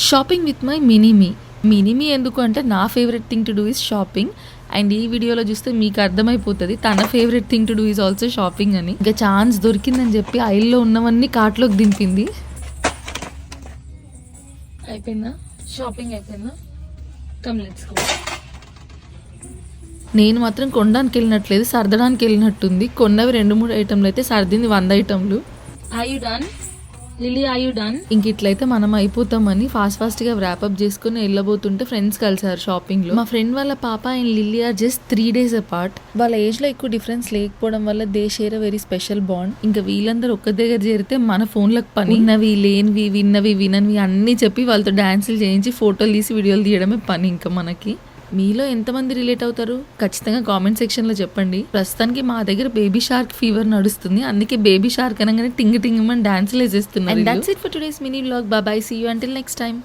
Shopping with my mini మీ ఎందుకు అంటే నా favourite thing to do is shopping. And ఈ వీడియోలో చూస్తే మీకు అర్థమైపోతుంది తన favourite thing to do is also shopping అని. ఇంకా ఛాన్స్ దొరికిందని చెప్పి ఐల్లో ఉన్నవన్నీ కార్ట్లోకి దింపింది. అయిపోయిందా షాపింగ్? అయిపోయిందా? Come let's go. నేను మాత్రం కొనడానికి వెళ్ళినట్లేదు, సర్దడానికి వెళ్ళినట్టుంది. కొన్నవి 2-3 ఐటమ్లు అయితే, సర్దింది 100 ఐటమ్లు. Are you done Lily? Are you done? ఇంక ఇట్లయితే మనం అయిపోతామని ఫాస్ట్ గా వ్రాపప్ చేసుకుని వెళ్ళబోతుంటే ఫ్రెండ్స్ కలిసారు షాపింగ్ లో. మా ఫ్రెండ్ వాళ్ళ పాప and Lily are just 3 days apart. వాళ్ళ ఏజ్ లో ఎక్కువ డిఫరెన్స్ లేకపోవడం వల్ల they share a very special bond. ఇంకా వీళ్ళందరూ ఒక్క దగ్గర చేరితే మన ఫోన్లకు పని. ఉన్నవి లేనివి, విన్నవి విననివి అన్ని చెప్పి వాళ్ళతో డాన్సులు చేయించి ఫోటోలు తీసి వీడియోలు తీయడమే పని ఇంకా మనకి. మీలో ఎంతమంది రిలేట్ అవుతారు ఖచ్చితంగా కామెంట్ సెక్షన్ లో చెప్పండి. ప్రస్తుతానికి మా దగ్గర బేబీ షార్క్ ఫీవర్ నడుస్తుంది, అందుకే బేబీ షార్క్ అనగానే టింగ్ టింగ్ అని డాన్సులు వేసేస్తున్నారు. And that's it for today's mini vlog. Bye bye, see you until next time.